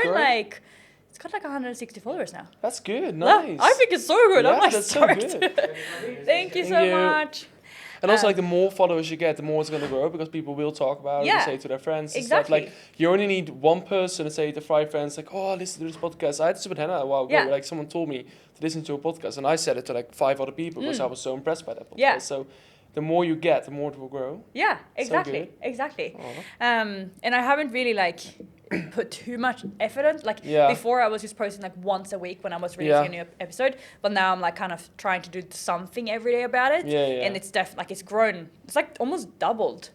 grown like, it's got like 160 followers now. That's good. Nice. I think it's so good. Yeah, I'm like that's so stoked. good. Thank you so much. And also, like, the more followers you get, the more it's going to grow because people will talk about it and say to their friends and stuff. Like, you only need one person to say to 5 friends, like, oh, listen to this podcast. I had this with Hannah a while ago. Like, someone told me to listen to a podcast, and I said it to, like, 5 other people because I was so impressed by that podcast. Yeah. So the more you get, the more it will grow. Yeah, exactly. So exactly. Aww. And I haven't really, like, put too much effort in. Like, before I was just posting, like, once a week when I was releasing a new episode. But now I'm, like, kind of trying to do something every day about it. And it's like, it's grown. It's, like, almost doubled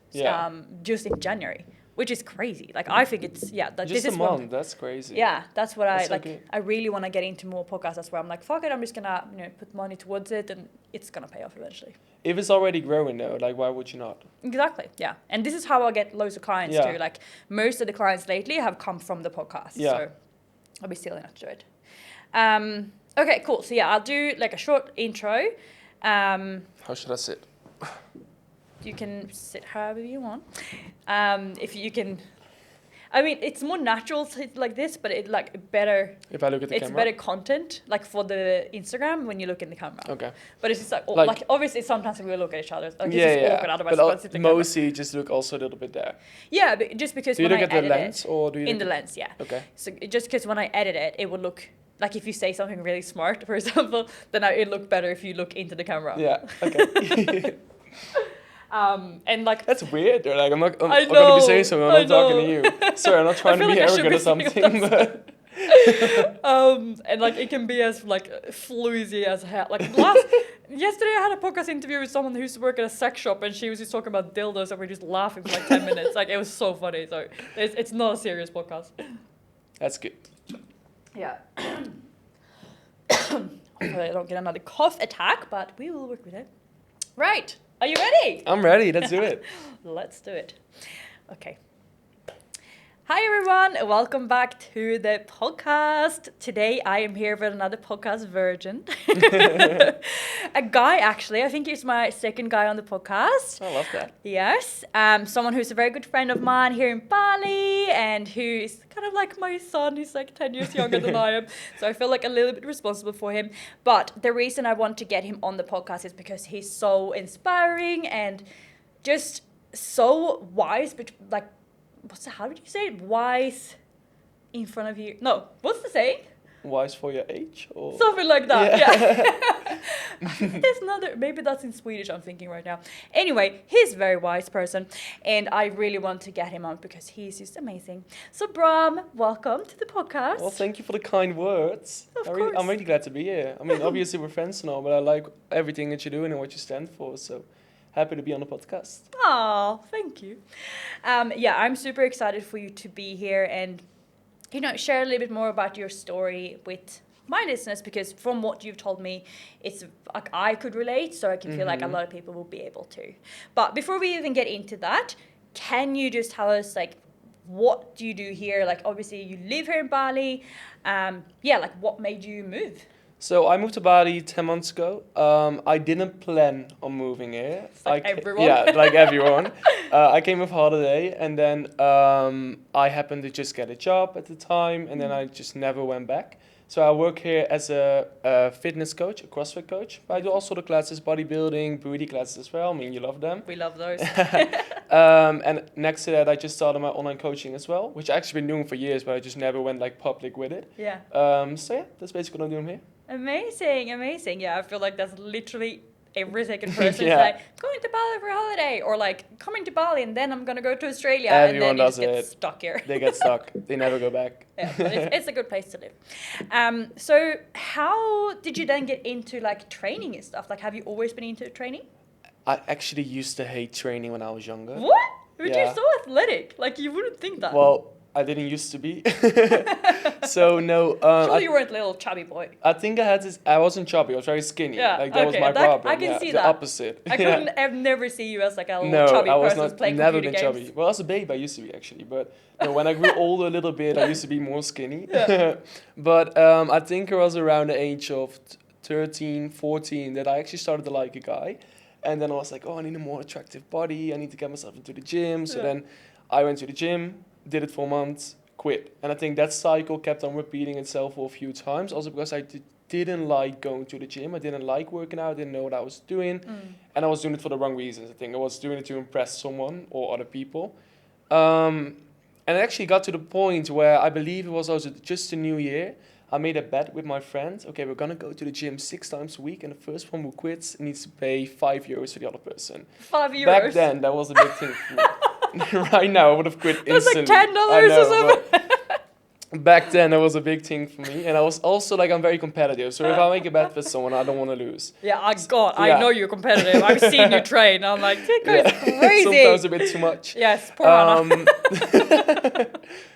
just in January, which is crazy. Like, I think it's, like, just this a is month. That's crazy. Yeah, that's what that's I, like, so I really want to get into more podcasts. That's where I'm like, fuck it, I'm just going to, put money towards it, and it's going to pay off eventually. If it's already growing, though, like, why would you not? Exactly, yeah. And this is how I get loads of clients, too. Like, most of the clients lately have come from the podcast. So I'll be silly not to do it. Okay, cool. So, I'll do, like, a short intro. How should I sit? You can sit however you want. If you can... I mean, it's more natural to sit like this, but it like better. If I look at the camera, it's better content, like for the Instagram when you look in the camera. Okay. But it's just like obviously sometimes we look at each other. Like, this is awkward otherwise. But mostly just look also a little bit there. Yeah, but just because do you look at the lens or do you in the lens? Yeah. Okay. So just because when I edit it, it would look like if you say something really smart, for example, then it look better if you look into the camera. Yeah. Okay. And like that's weird. They're like, I'm not gonna be saying something. I'm not talking to you. Sorry, I'm not trying to be arrogant or something, but. And like it can be as like fluizy as hell. Like yesterday, I had a podcast interview with someone who used to work at a sex shop, and she was just talking about dildos, and we're just laughing for like 10 minutes. Like it was so funny. So it's not a serious podcast. That's good. Yeah. Hopefully, I don't get another cough attack, but we will work with it. Right. Are you ready? I'm ready. Let's do it. Let's do it. Okay. Hi, everyone. Welcome back to the podcast. Today, I am here with another podcast virgin. A guy, actually. I think he's my second guy on the podcast. I love that. Yes. Someone who's a very good friend of mine here in Bali and who is kind of like my son. He's like 10 years younger than I am. So I feel like a little bit responsible for him. But the reason I want to get him on the podcast is because he's so inspiring and just so wise, but like, how would you say it? Wise in front of you. No, what's the saying? Wise for your age? Or? Something like that, yeah. There's another, maybe that's in Swedish I'm thinking right now. Anyway, he's a very wise person and I really want to get him on because he's just amazing. So Bram, welcome to the podcast. Well, thank you for the kind words. Of course. I'm really glad to be here. I mean, obviously we're friends now, but I like everything that you're doing and what you stand for, so... happy to be on the podcast. Oh, thank you. I'm super excited for you to be here and, share a little bit more about your story with my listeners because from what you've told me, it's like I could relate, so I can feel like a lot of people will be able to. But before we even get into that, can you just tell us, like, what do you do here? Like, obviously, you live here in Bali. Like, what made you move? So I moved to Bali 10 months ago. I didn't plan on moving here. Like everyone? Yeah, like everyone. I came with holiday and then I happened to just get a job at the time and then I just never went back. So I work here as a fitness coach, a CrossFit coach. But I do all sort of classes, bodybuilding, booty classes as well. I mean, you love them. We love those. And next to that, I just started my online coaching as well, which I've actually been doing for years, but I just never went like public with it. Yeah. That's basically what I'm doing here. Amazing. Yeah, I feel like that's literally every second person is like, going to Bali for a holiday or like coming to Bali and then I'm going to go to Australia. Everyone and then does you just it. get stuck here. They get stuck. They never go back. Yeah, but it's a good place to live. So how did you then get into like training and stuff? Like, have you always been into training? I actually used to hate training when I was younger. What? But you're so athletic. Like, you wouldn't think that. Well, I didn't used to be. So, no. Surely you weren't a little chubby boy. I think I wasn't chubby. I was very skinny. Yeah, like, that was my problem. I can see the that. opposite. I've never seen you as like a little chubby person playing never computer been games. chubby. Well, as a baby, I used to be actually. But when I grew older a little bit, I used to be more skinny. Yeah. But I think it was around the age of 13, 14 that I actually started to like a guy. And then I was like, oh, I need a more attractive body. I need to get myself into the gym. So then I went to the gym, did it for a month, quit. And I think that cycle kept on repeating itself for a few times. Also because I didn't like going to the gym. I didn't like working out. I didn't know what I was doing. And I was doing it for the wrong reasons. I think I was doing it to impress someone or other people. And it actually got to the point where I believe it was also just the new year. I made a bet with my friend. Okay, we're going to go to the gym 6 times a week. And the first one who quits needs to pay €5 for the other person. €5? Back then, that was a big thing for me. Right now, I would have quit instantly. That's like $10 or something. Back then, that was a big thing for me. And I was also like, I'm very competitive. So if I make a bet with someone, I don't want to lose. Yeah, I know you're competitive. I've seen you train. I'm like, that guy's crazy. Sometimes a bit too much. Yes, poor Hannah.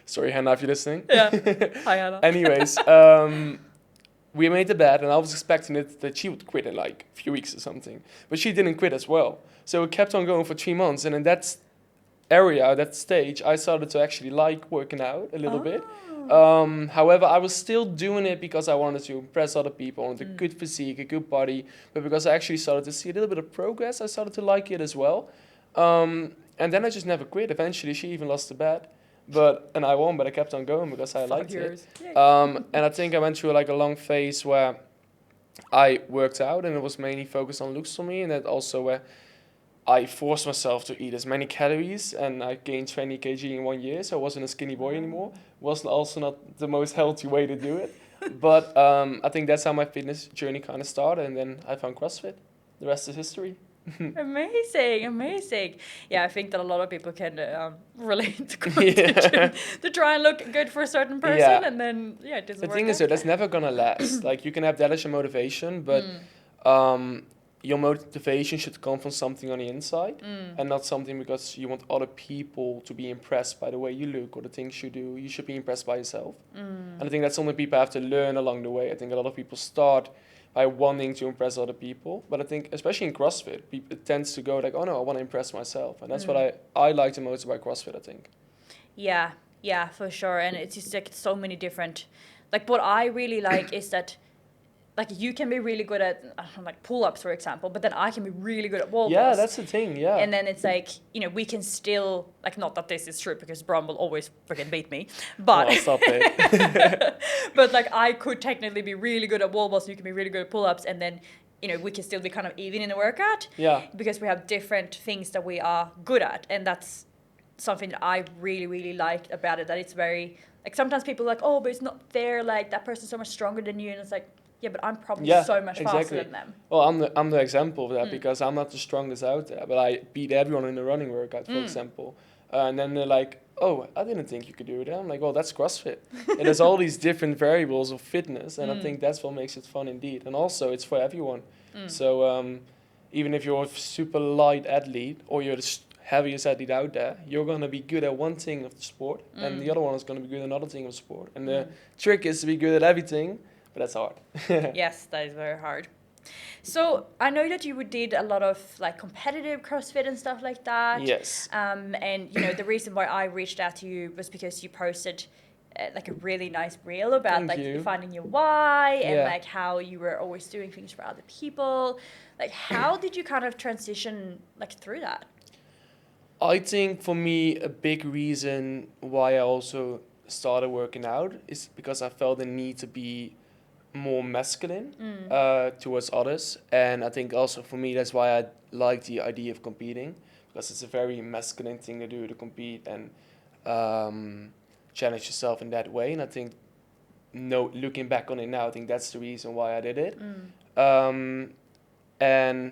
Sorry, Hannah, if you're listening. Yeah. Hi, Hannah. Anyways, we made the bet, and I was expecting that she would quit in like a few weeks or something. But she didn't quit as well. So it kept on going for 3 months. And in that area, that stage, I started to actually like working out a little bit. However, I was still doing it because I wanted to impress other people, I wanted a good physique, a good body. But because I actually started to see a little bit of progress, I started to like it as well. And then I just never quit. Eventually, she even lost the bet. And I won, but I kept on going because I liked it. And I think I went through like a long phase where I worked out, and it was mainly focused on looks for me. And that also where I forced myself to eat as many calories, and I gained 20 kg in 1 year, so I wasn't a skinny boy anymore. Wasn't also not the most healthy way to do it. But I think that's how my fitness journey kind of started, and then I found CrossFit. The rest is history. Amazing. Yeah, I think that a lot of people can relate to CrossFit to try and look good for a certain person, and then it doesn't work. The thing is, that's never gonna last. Like, you can have that as your motivation, but your motivation should come from something on the inside, and not something because you want other people to be impressed by the way you look or the things you do. You should be impressed by yourself. And I think that's something people have to learn along the way. I think a lot of people start by wanting to impress other people, but I think especially in CrossFit, it tends to go like, oh no, I want to impress myself, and that's what I like the most about CrossFit, I think. Yeah, for sure. And it's just like so many different, like what I really like is that like you can be really good at like pull-ups, for example, but then I can be really good at wall balls. Yeah, that's the thing. Yeah. And then it's like, we can still, like, not that this is true because Bram will always freaking beat me, but stop it. but like I could technically be really good at wall balls, you can be really good at pull-ups, and then we can still be kind of even in the workout. Yeah. Because we have different things that we are good at, and that's something that I really, really liked about it. That it's very like sometimes people are like, oh, but it's not fair. Like that person's so much stronger than you, and it's like, yeah, but I'm probably so much faster than them. Well, I'm the example of that because I'm not the strongest out there, but I beat everyone in the running workout, for example. And then they're like, oh, I didn't think you could do it. And I'm like, well, that's CrossFit. It has all these different variables of fitness, and I think that's what makes it fun indeed. And also, it's for everyone. So even if you're a super light athlete or you're the heaviest athlete out there, you're going to be good at one thing of the sport, and the other one is going to be good at another thing of the sport. And the trick is to be good at everything. But that's hard. Yes, that is very hard. So I know that you did a lot of like competitive CrossFit and stuff like that. Yes. And the reason why I reached out to you was because you posted like a really nice reel about finding your why and like how you were always doing things for other people. Like how did you kind of transition like through that? I think for me a big reason why I also started working out is because I felt the need to be more masculine towards others, and I think also for me that's why I like the idea of competing, because it's a very masculine thing to do, to compete and challenge yourself in that way. And I think looking back on it now, I think that's the reason why I did it. And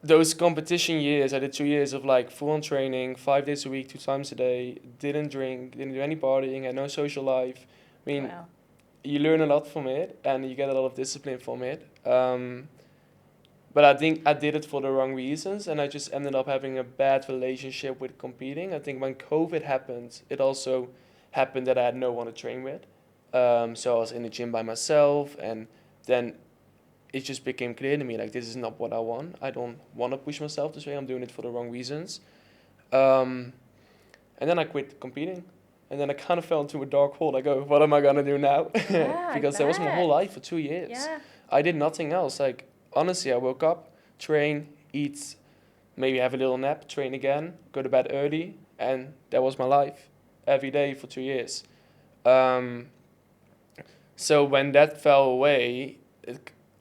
those competition years, I did 2 years of like full-on training, 5 days a week, 2 times a day, didn't drink, didn't do any partying, had no social life. I mean, you learn a lot from it, and you get a lot of discipline from it. But I think I did it for the wrong reasons, and I just ended up having a bad relationship with competing. I think when COVID happened, it also happened that I had no one to train with. So I was in the gym by myself, and then it just became clear to me, like, this is not what I want. I don't want to push myself this way. I'm doing it for the wrong reasons. And then I quit competing. And then I kind of fell into a dark hole. Like, oh, what am I going to do now? Because that was my whole life for 2 years. Yeah. I did nothing else. Like, honestly, I woke up, train, eat, maybe have a little nap, train again, go to bed early. And that was my life. every day for 2 years. Um, so when that fell away,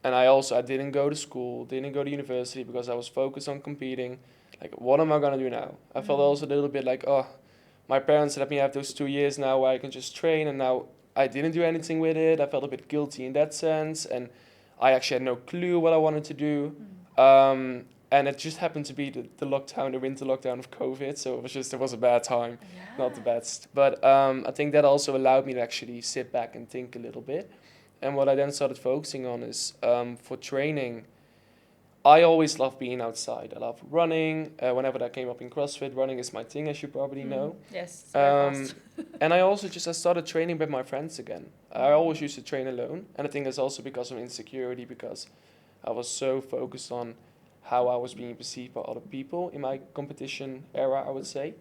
and I didn't go to school, didn't go to university because I was focused on competing. Like, what am I gonna do now? I felt also a little bit like, oh, my parents let me have those 2 years now where I can just train, and now I didn't do anything with it. I felt a bit guilty in that sense, and I actually had no clue what I wanted to do. And it just happened to be the lockdown, the winter lockdown of COVID, so it was a bad time, not the best. But I think that also allowed me to actually sit back and think a little bit. And what I then started focusing on is for training, I always love being outside. I love running. Whenever that came up in CrossFit, running is my thing, as you probably know. Yes, it's very fast. And I started training with my friends again. I always used to train alone, and I think that's also because of insecurity, because I was so focused on how I was being perceived by other people in my competition era, I would say.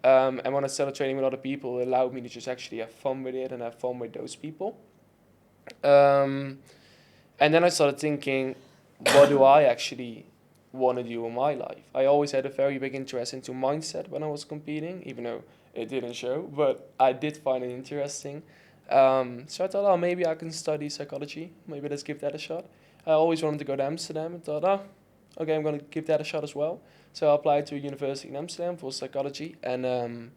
And when I started training with other people, it allowed me to just actually have fun with it and have fun with those people. And then I started thinking, what do I actually want to do in my life? I always had a very big interest into mindset when I was competing, even though it didn't show, but I did find it interesting. So I thought, oh, maybe I can study psychology. Maybe let's give that a shot. I always wanted to go to Amsterdam and thought, oh, okay, I'm going to give that a shot as well. So I applied to a university in Amsterdam for psychology, and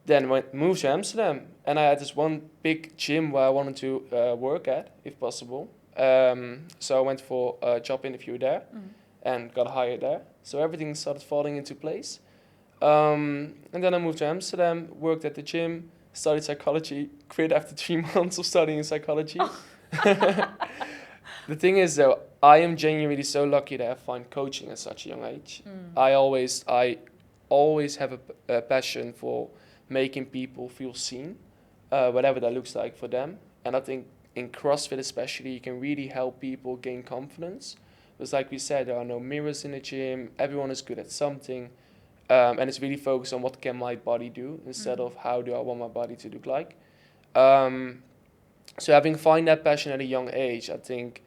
then moved to Amsterdam. And I had this one big gym where I wanted to work at, if possible. So I went for a job interview there and got hired there. So everything started falling into place. And then I moved to Amsterdam, worked at the gym, studied psychology, quit after 3 months of studying psychology. The thing is, though, I am genuinely so lucky that I find coaching at such a young age. I always have a passion for making people feel seen, whatever that looks like for them. And I think in CrossFit especially, you can really help people gain confidence. Because like we said, there are no mirrors in the gym. Everyone is good at something. And it's really focused on what can my body do instead of how do I want my body to look like. So having find that passion at a young age, I think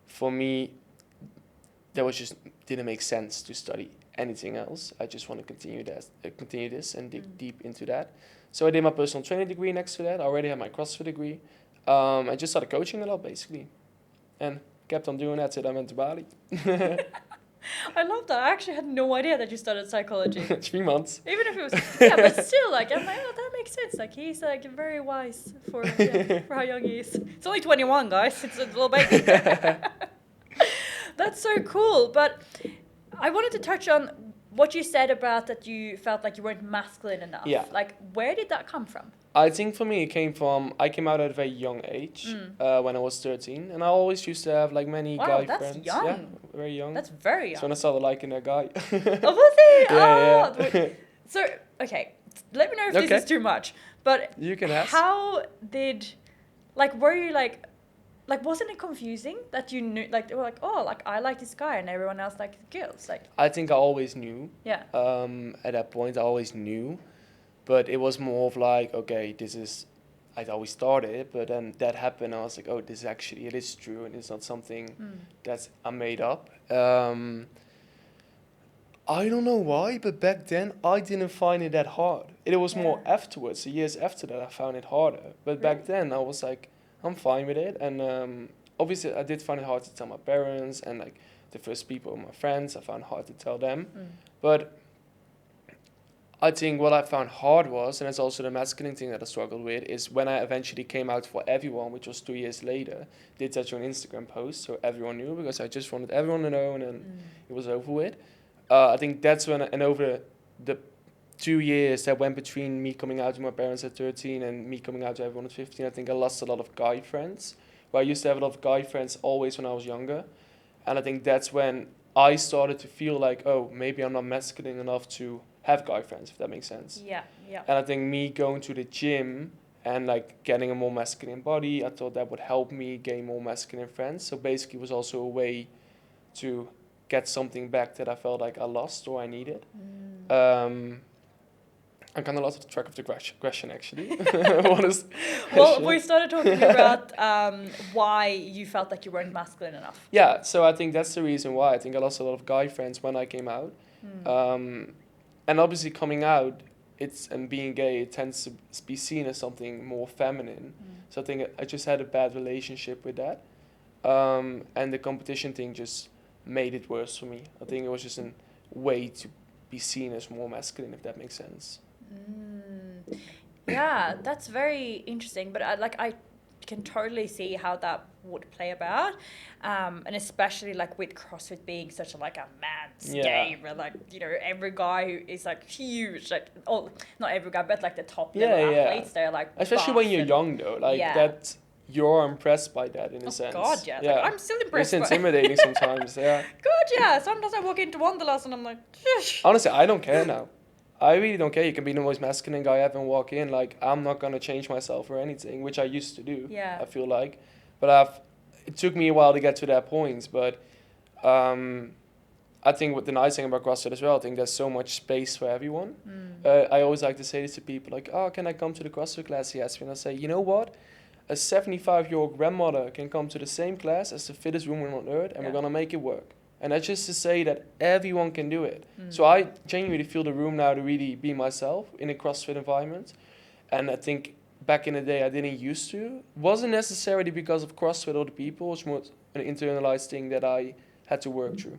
for me, didn't make sense to study anything else. I just want to continue this and dig deep into that. So I did my personal training degree next to that. I already had my CrossFit degree. I just started coaching a lot, basically. And kept on doing that till I went to Bali. I love that. I actually had no idea that you studied psychology. 3 months. Even if it was, but still, like, I'm like, oh, that makes sense. Like, he's like very wise for how young he is. It's only 21, guys. It's a little baby. That's so cool. But I wanted to touch on what you said about that you felt like you weren't masculine enough. Yeah. Like, where did that come from? I think for me, I came out at a very young age, when I was 13. And I always used to have, like, many guy that's friends. Young. Yeah, very young. That's very young. So when I started liking that guy. Oh, was he? Yeah. Wait. So, okay. Let me know if this is too much. But you can ask. How did, like, were you like, wasn't it confusing that you knew, like, they were like, oh, like, I like this guy and everyone else liked the girls? Like, I think I always knew. Yeah. At that point, I always knew. But it was more of like, okay, I'd always thought it, but then that happened. I was like, oh, it is true, and it's not something that's I made up. I don't know why, but back then I didn't find it that hard. It was more afterwards, the years after that, I found it harder. But back then I was like, I'm fine with it. And obviously I did find it hard to tell my parents, and like the first people, my friends, I found it hard to tell them. But I think what I found hard was, and it's also the masculine thing that I struggled with, is when I eventually came out for everyone, which was 2 years later, did that on Instagram post so everyone knew, because I just wanted everyone to know, and then it was over with. I think that's when, and over the 2 years that went between me coming out to my parents at 13 and me coming out to everyone at 15, I think I lost a lot of guy friends. Where I used to have a lot of guy friends always when I was younger. And I think that's when I started to feel like, oh, maybe I'm not masculine enough to have guy friends, if that makes sense. Yeah. And I think me going to the gym and like getting a more masculine body, I thought that would help me gain more masculine friends. So basically it was also a way to get something back that I felt like I lost or I needed. I kind of lost track of the question actually. Well, we started talking about why you felt like you weren't masculine enough. Yeah, so I think that's the reason why. I think I lost a lot of guy friends when I came out. And obviously coming out and being gay, it tends to be seen as something more feminine. So I think I just had a bad relationship with that. And the competition thing just made it worse for me. I think it was just a way to be seen as more masculine, if that makes sense. Yeah, that's very interesting. But I can totally see how that would play about, and especially like with CrossFit being such a man's game, where every guy who is like huge, like not every guy, but like the top level athletes, they're like especially buff when you're young though, that you're impressed by that in a sense. God, yeah. Like, I'm still impressed. It's intimidating sometimes. Yeah. God, yeah. Sometimes I walk into Wanderlust and I'm like, Shush. Honestly, I don't care now. I really don't care. You can be the most masculine guy ever and walk in. Like, I'm not gonna change myself or anything, which I used to do. Yeah. I feel like, but it took me a while to get to that point. But I think what the nice thing about CrossFit as well, I think there's so much space for everyone. I always like to say this to people, like, oh, can I come to the CrossFit class? He asked me, and I say, you know what? A 75-year-old grandmother can come to the same class as the fittest woman on earth, and we're gonna make it work. And that's just to say that everyone can do it. So I genuinely feel the room now to really be myself in a CrossFit environment. And I think back in the day I didn't used to. Wasn't necessarily because of CrossFit or the people. It's more an internalized thing that I had to work through.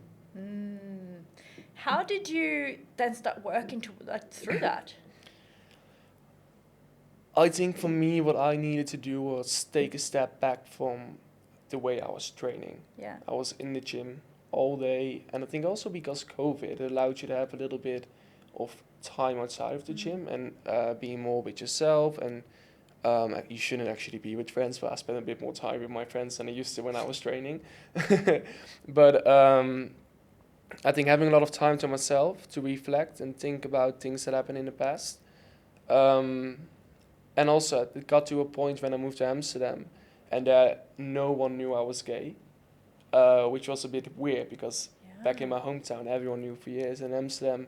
How did you then start working through that? I think for me, what I needed to do was take a step back from the way I was training. Yeah. I was in the gym all day, and I think also because COVID allowed you to have a little bit of time outside of the gym and being more with yourself. And you shouldn't actually be with friends, but I spent a bit more time with my friends than I used to when I was training. But I think having a lot of time to myself to reflect and think about things that happened in the past. And also, it got to a point when I moved to Amsterdam and no one knew I was gay, which was a bit weird because back in my hometown, everyone knew for years. And Amsterdam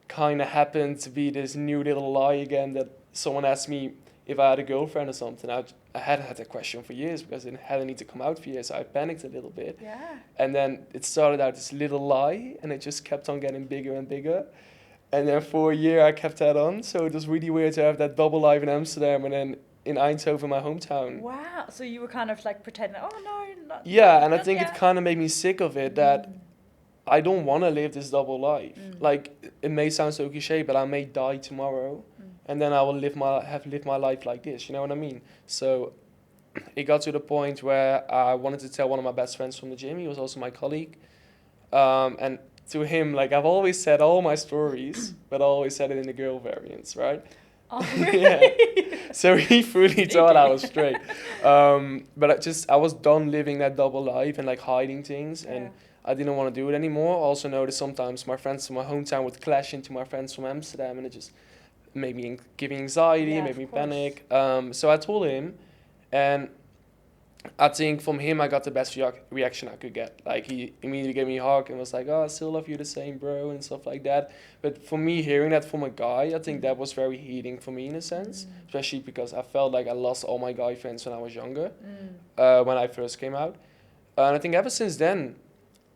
kind of happened to be this new little lie again that someone asked me if I had a girlfriend or something. I hadn't had that question for years because it hadn't need to come out for years, so I panicked a little bit. Yeah. And then it started out this little lie, and it just kept on getting bigger and bigger. And then for a year I kept that on, so it was really weird to have that double life in Amsterdam and then in Eindhoven, my hometown. Wow, so you were kind of like pretending, oh no, not. Yeah, and I think it kind of made me sick of it that I don't want to live this double life. Like, it may sound so cliche, but I may die tomorrow, and then I will lived my life like this, you know what I mean? So it got to the point where I wanted to tell one of my best friends from the gym, he was also my colleague, and to him, like, I've always said all my stories, but I always said it in the girl variants, right? Oh, really? Yeah. So he fully thought I was straight. But I was done living that double life and like hiding things, and I didn't want to do it anymore. I also noticed sometimes my friends from my hometown would clash into my friends from Amsterdam, and it just made me giving anxiety, made me panic. So I told him, and I think from him I got the best reaction I could get. Like, he immediately gave me a hug and was like, "Oh, I still love you the same, bro," and stuff like that. But for me, hearing that from a guy, I think that was very healing for me in a sense, especially because I felt like I lost all my guy friends when I was younger, when I first came out. And I think ever since then,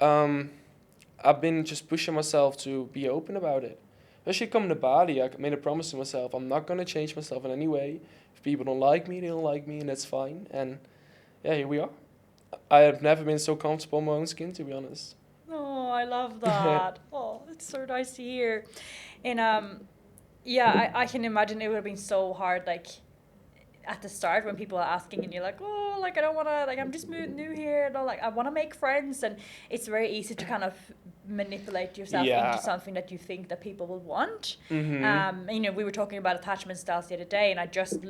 I've been just pushing myself to be open about it. Especially coming to Bali, I made a promise to myself, I'm not going to change myself in any way. If people don't like me, they don't like me, and that's fine. And yeah, here we are. I have never been so comfortable in my own skin, to be honest. Oh, I love that. Oh, it's so nice to hear. And I can imagine it would have been so hard, like, at the start when people are asking and you're like, oh, like, I don't want to, like, I'm just new here, and like, I want to make friends, and it's very easy to kind of manipulate yourself into something that you think that people will want. We were talking about attachment styles the other day, and I just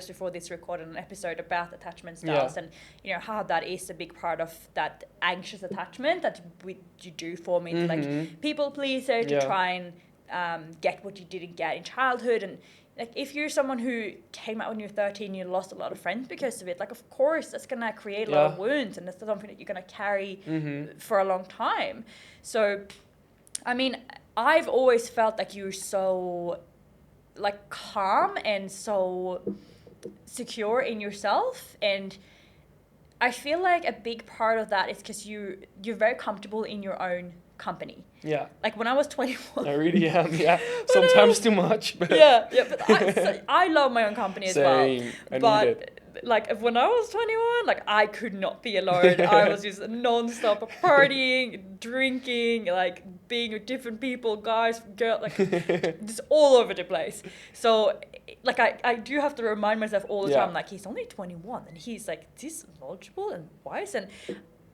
before this recorded an episode about attachment styles, and how that is a big part of that anxious attachment that you do form into like people pleaser to try and get what you didn't get in childhood. And like, if you're someone who came out when you're 13, you lost a lot of friends because of it, like, of course that's going to create a lot of wounds, and that's something that you're going to carry for a long time. So, I mean, I've always felt like you're so, like, calm and so secure in yourself, and I feel like a big part of that is because you're very comfortable in your own company. Yeah. Like when I was 21. I really am. Yeah. Sometimes too much. But Yeah, but I love my own company as well. Same. I need But it. like when I was 21, like I could not be alone. I was just non-stop partying, drinking, like being with different people, guys, girls, like just all over the place. So like I do have to remind myself all the Yeah. time, like he's only 21 and he's like this knowledgeable and wise. And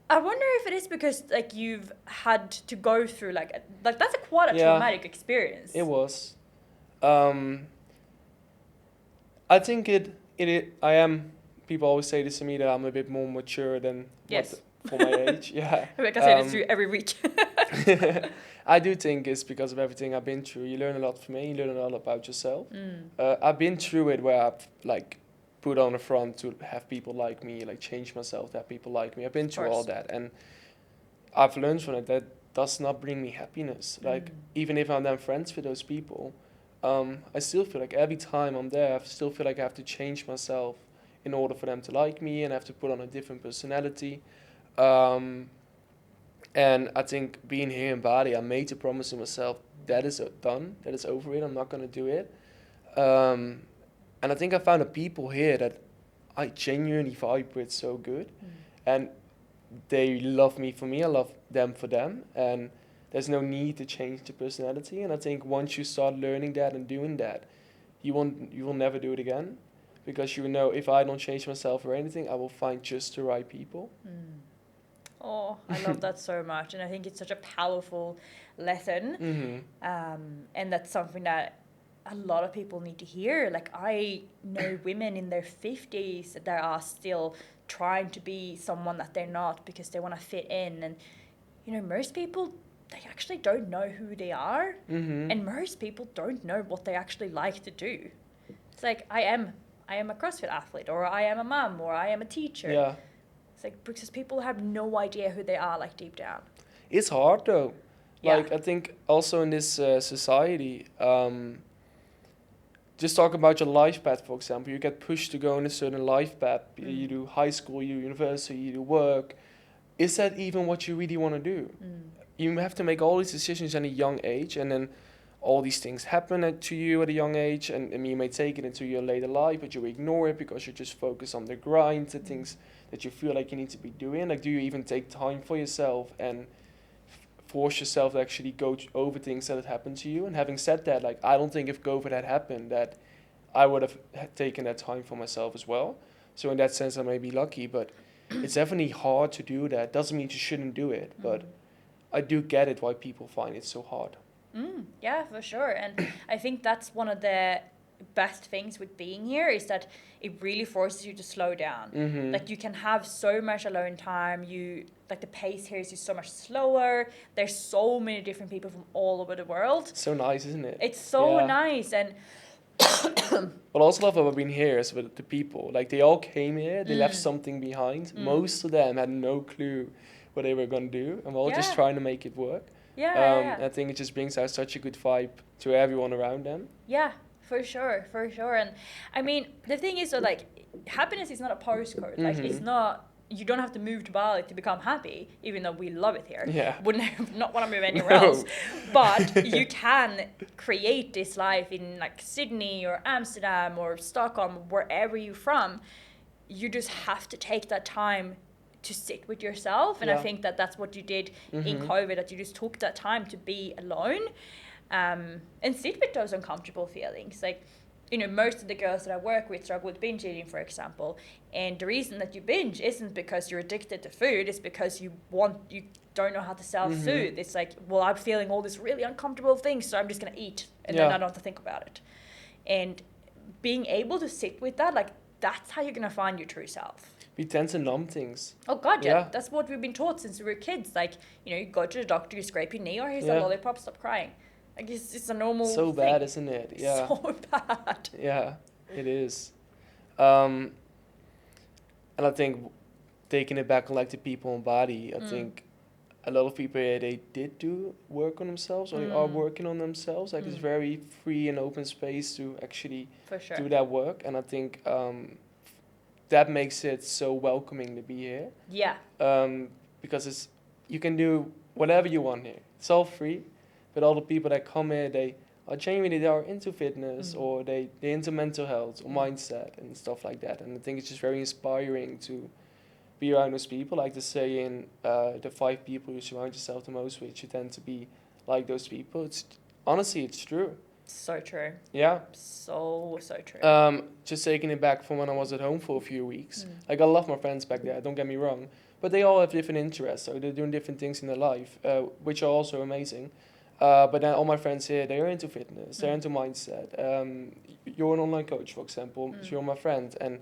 I wonder if it is because like you've had to go through like that's quite a Yeah. traumatic experience. It was. I think I am. People always say this to me that I'm a bit more mature than Yes. for my age. Yeah. Like I say this to you every week. I do think it's because of everything I've been through. You learn a lot from me. You learn a lot about yourself. I've been through it where I've like put on a front to have people like me, like change myself to have people like me. I've been through all that, and I've learned from it that does not bring me happiness. Like even if I'm then friends with those people, I still feel like every time I'm there, I still feel like I have to change myself in order for them to like me, and I have to put on a different personality. And I think being here in Bali, I made a promise to myself that is done, that is over it. I'm not gonna do it. And I think I found the people here that I genuinely vibe with so good, and they love me for me. I love them for them, and there's no need to change the personality. And I think once you start learning that and doing that, you will never do it again, because you know if I don't change myself or anything, I will find just the right people. Oh, I love that so much, and I think it's such a powerful lesson, and that's something that a lot of people need to hear. Like I know women in their 50s that are still trying to be someone that they're not because they want to fit in, and you know most people, they actually don't know who they are, and most people don't know what they actually like to do. It's like I am a CrossFit athlete, or I am a mom, or I am a teacher. Yeah. It's like because people have no idea who they are, like deep down. It's hard though. Yeah. Like I think also in this society, just talk about your life path, for example. You get pushed to go in a certain life path. You do high school, you do university, you do work. Is that even what you really want to do? You have to make all these decisions at a young age, and then all these things happen to you at a young age, and you may take it into your later life, but you ignore it because you just focus on the grind, the things that you feel like you need to be doing. Like, do you even take time for yourself and force yourself to actually go over things that have happened to you? And having said that, like, I don't think if COVID had happened that I would have taken that time for myself as well. So in that sense, I may be lucky, but it's definitely hard to do that. Doesn't mean you shouldn't do it, but I do get it why people find it so hard. Yeah, for sure. And I think that's one of the best things with being here is that it really forces you to slow down. Like you can have so much alone time. Like the pace here is just so much slower. There's so many different people from all over the world. So nice, isn't it? It's so nice. And what I also love about being here is with the people. Like they all came here, they left something behind. Most of them had no clue what they were gonna do, and we're all just trying to make it work. I think it just brings out such a good vibe to everyone around them. Yeah, for sure. And I mean, the thing is, so like, happiness is not a postcode. Like, it's not. You don't have to move to Bali to become happy, even though we love it here. Yeah. Wouldn't not want to move anywhere else. But you can create this life in like Sydney or Amsterdam or Stockholm, wherever you're from. You just have to take that time to sit with yourself, and I think that that's what you did in COVID, that you just took that time to be alone, and sit with those uncomfortable feelings. Like, you know, most of the girls that I work with struggle with binge eating, for example, and the reason that you binge isn't because you're addicted to food, it's because you don't know how to self-soothe. It's like, well, I'm feeling all these really uncomfortable things, so I'm just gonna eat, and then I don't have to think about it. And being able to sit with that, like, that's how you're gonna find your true self. We tend to numb things. Oh God, yeah. That's what we've been taught since we were kids. Like, you know, you go to the doctor, you scrape your knee, or here's a lollipop, stop crying. Like, it's a normal So thing. bad, isn't it? Yeah. So bad. Yeah, it is. And I think taking it back on like the people in Bali, I think a lot of people here, they did do work on themselves, or they are working on themselves. Like it's very free and open space to actually do that work. And I think that makes it so welcoming to be here. Yeah. Because you can do whatever you want here. It's all free, but all the people that come here, they are into fitness or they're into mental health or mindset and stuff like that. And I think it's just very inspiring to be around those people. Like to say in the 5 people you surround yourself the most with, you tend to be like those people. It's honestly, it's true. So true. Yeah. So true. Just taking it back from when I was at home for a few weeks. Like I love my friends back there, don't get me wrong. But they all have different interests, so they're doing different things in their life, which are also amazing. But then all my friends here, they're into fitness, they're into mindset. You're an online coach, for example, so you're my friend. And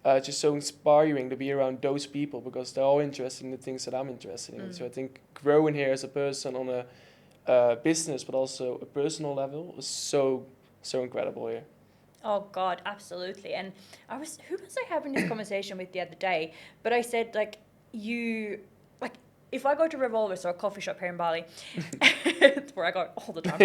it's just so inspiring to be around those people because they're all interested in the things that I'm interested in. So I think growing here as a person on a business, but also a personal level is so incredible here. Oh God, absolutely. And who was I having this conversation with the other day? But I said like, if I go to Revolvers or a coffee shop here in Bali, where I go all the time,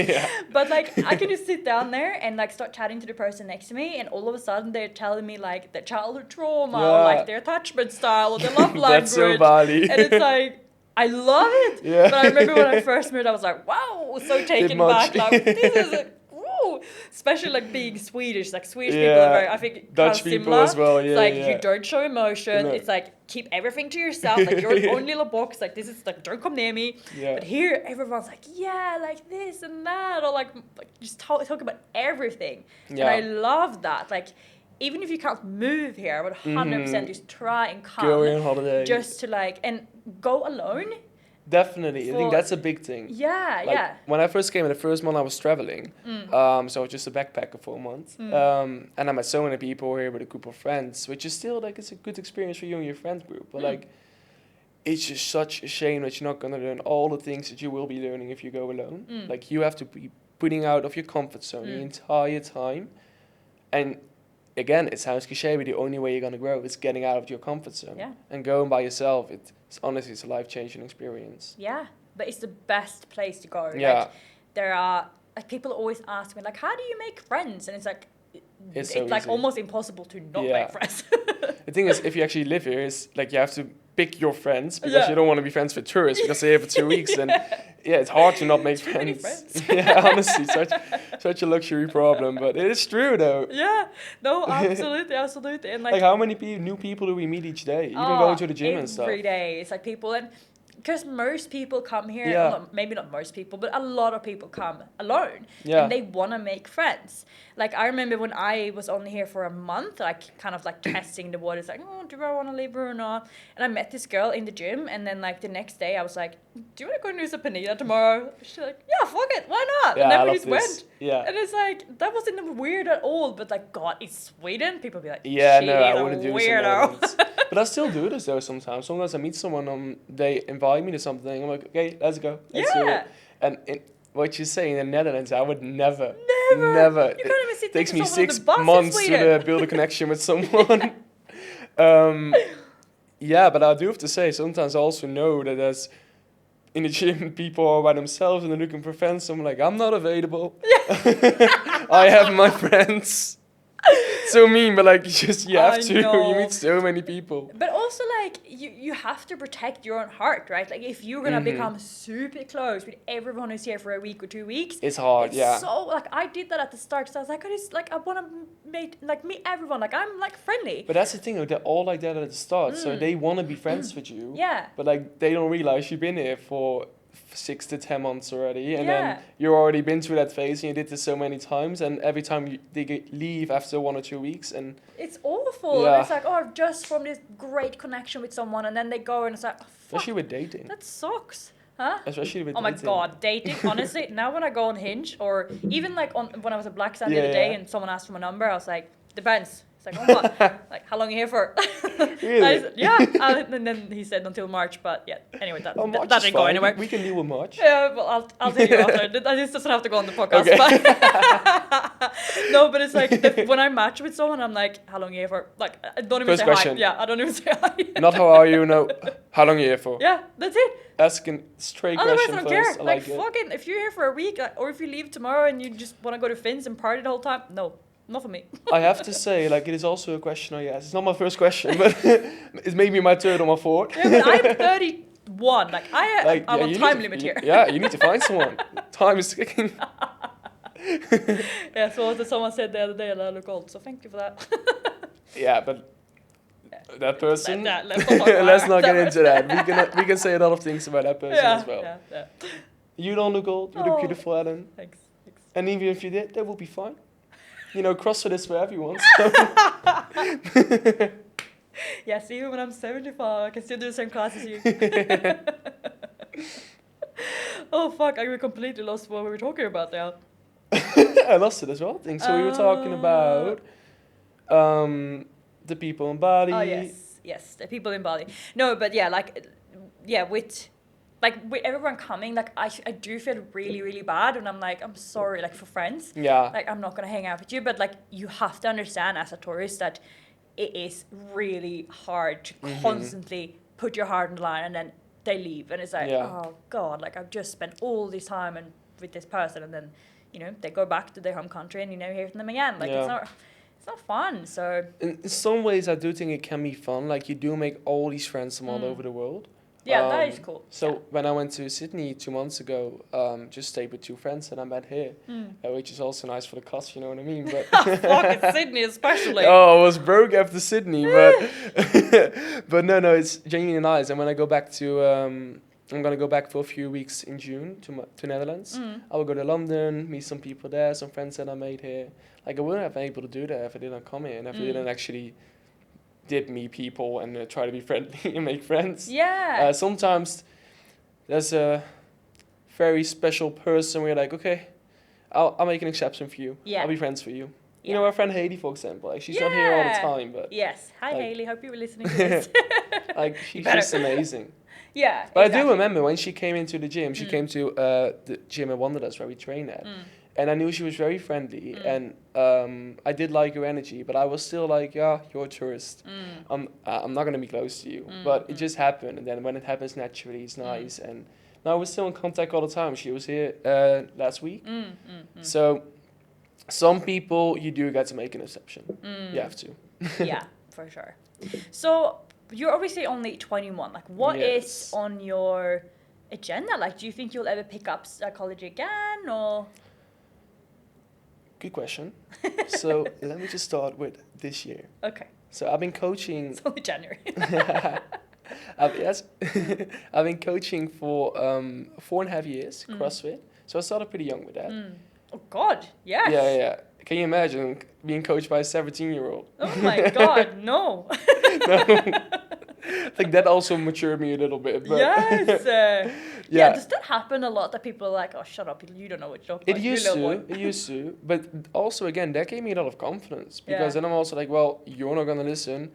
but like I can just sit down there and like start chatting to the person next to me, and all of a sudden they're telling me like their childhood trauma or like their attachment style or their love language. That's so Bali. And it's like, I love it. Yeah. But I remember when I first moved, I was like, wow, so taken back. Like, this is especially like being Swedish. Like Swedish people are very, I think, Dutch kind of people similar. as well. It's like you don't show emotion. No. It's like keep everything to yourself. Like your own little box. Like this is like don't come near me. Yeah. But here everyone's like like this and that, or like just talk about everything. Yeah. And I love that. Like even if you can't move here, I would 100% just try and come. Go on holiday. Just to like and go alone. Definitely. I think that's a big thing. Yeah, like, when I first came in, the first month I was traveling. So I was just a backpacker for a month. And I met so many people here with a group of friends, which is still like, it's a good experience for you and your friend group. But like, it's just such a shame that you're not going to learn all the things that you will be learning if you go alone. Like you have to be putting out of your comfort zone the entire time. And again, it sounds cliche, but the only way you're going to grow is getting out of your comfort zone. Yeah. And going by yourself, it's honestly, it's a life-changing experience. Yeah, but it's the best place to go. Yeah. Like, there are, like, people always ask me, like, how do you make friends? And it's like, it's like almost impossible to not make friends. The thing is, if you actually live here, is like you have to pick your friends because you don't want to be friends with tourists because they're here for 2 weeks. And it's hard to not make friends. Yeah, honestly, such a luxury problem, but it is true though. Yeah, no, absolutely. And like how many new people do we meet each day? Even going to the gym and stuff. Every day, it's like people and. Because most people come here, well, maybe not most people, but a lot of people come alone. Yeah. And they want to make friends. Like, I remember when I was only here for a month, like, kind of, like, testing the waters, like, oh, do I want to leave or not? And I met this girl in the gym, and then, like, the next day, I was like, do you want to go and do some panita tomorrow? She's like, yeah, fuck it, why not? Yeah, and then we just went. Yeah. And it's like, that wasn't weird at all, but, like, God, it's Sweden. People be like, I wouldn't do weirdo. This But I still do this, though, sometimes. Sometimes I meet someone, they invite me to something, I'm like, okay, let's go. Let's do it. And what you say in the Netherlands, I would never. You can't even sit takes me 6 bus months to build a connection with someone. But I do have to say, sometimes I also know that there's in the gym people are by themselves and they're looking for friends. So I'm like, I'm not available. I have my friends. So mean, but like you have to. You meet so many people. But also like you have to protect your own heart, right? Like if you're gonna become super close with everyone who's here for a week or 2 weeks, it's hard. So like I did that at the start. So I was like, I want to meet everyone. Like I'm like friendly. But that's the thing. They're all like that at the start. So they want to be friends with you. Yeah. But like they don't realize you've been here for 6 to 10 months already, and then you've already been through that phase and you did this so many times, and every time they leave after 1 or 2 weeks, and it's awful. And it's like, I've just formed this great connection with someone, and then they go and it's like, especially with dating, that sucks. Huh? Especially with dating. My God, dating, honestly, now when I go on Hinge, or even like when I was at Black Sand the other day and someone asked for my number, I was like, depends. It's like, oh, what? Like, how long are you here for? Really? And then he said until March, but anyway, that didn't go anywhere. We can deal with March. Yeah, well, I'll tell you after. This doesn't have to go on the podcast. Okay. But no, but it's like, when I match with someone, I'm like, how long are you here for? Like, I don't even say hi. Yeah, I don't even say hi. Not how are you, no. How long are you here for? Yeah, that's it. Asking straight question first. Otherwise, I don't care. Like fucking, if you're here for a week, or if you leave tomorrow and you just want to go to Finns and party the whole time, no. Not for me. I have to say, like, it is also a question I ask. It's not my first question, but it's maybe my third or my fourth. Yeah, but I'm one. Like I want time limit here. Yeah, you need to find someone. Time is ticking. Yeah, so what someone said the other day, and I look old. So thank you for that. Yeah, but that person. Let's Let's not get into that. We can say a lot of things about that person as well. Yeah. You don't look old. You look beautiful, Ellen. Thanks. And even if you did, that will be fine. You know, CrossFit is for everyone. So. Yeah, see, even when I'm 75, I can still do the same class as you. Oh fuck, I completely lost what we were talking about now. I lost it as well, I think. So we were talking about the people in Bali. Oh yes, the people in Bali. No, but yeah, with everyone coming, like I do feel really, really bad, and I'm like, I'm sorry, like for friends. Yeah. Like I'm not gonna hang out with you, but like you have to understand as a tourist that it is really hard to constantly put your heart on the line, and then they leave, and it's like, oh god, like I've just spent all this time and with this person, and then they go back to their home country, and you never hear from them again. Like it's not fun. So in some ways, I do think it can be fun. Like you do make all these friends from all over the world. Yeah, that is cool. So when I went to Sydney 2 months ago, just stayed with 2 friends that I met here, which is also nice for the cost, you know what I mean? But fuck, it's Sydney especially. Oh, I was broke after Sydney, but but no, it's genuinely nice. And when I go back to, I'm gonna go back for a few weeks in June to Netherlands. I will go to London, meet some people there, some friends that I made here. Like I wouldn't have been able to do that if I didn't come here and if I didn't actually did meet people and try to be friendly and make friends. Yeah. Sometimes there's a very special person where you're like, okay, I'll make an exception for you. Yeah. I'll be friends for you. Yeah. You know, our friend Hailey, for example. Like, she's not here all the time, but yes. Hi, like, Hailey. Hope you were listening to this. like she's just amazing. Yeah. But exactly. I do remember when she came into the gym. She came to the gym at Wanderlust where we train at. And I knew she was very friendly, and I did like her energy, but I was still like, yeah, you're a tourist. I'm not gonna be close to you. But it just happened, and then when it happens naturally, it's nice. And now we're still in contact all the time. She was here last week. So some people you do get to make an exception. You have to. Yeah, for sure. So you're obviously only 21. Like, what is on your agenda? Like, do you think you'll ever pick up psychology again, or? Good question. So let me just start with this year. Okay. So I've been coaching. It's only January. Yes, I've been coaching for 4.5 years, CrossFit. So I started pretty young with that. Oh God, yes. Yeah. Can you imagine being coached by a 17-year-old? Oh my God, no. No. I think that also matured me a little bit. But yes. Yeah, does that happen a lot that people are like, oh, shut up, you don't know what you're talking about? It used to. But also, again, that gave me a lot of confidence. Because then I'm also like, well, you're not going to listen.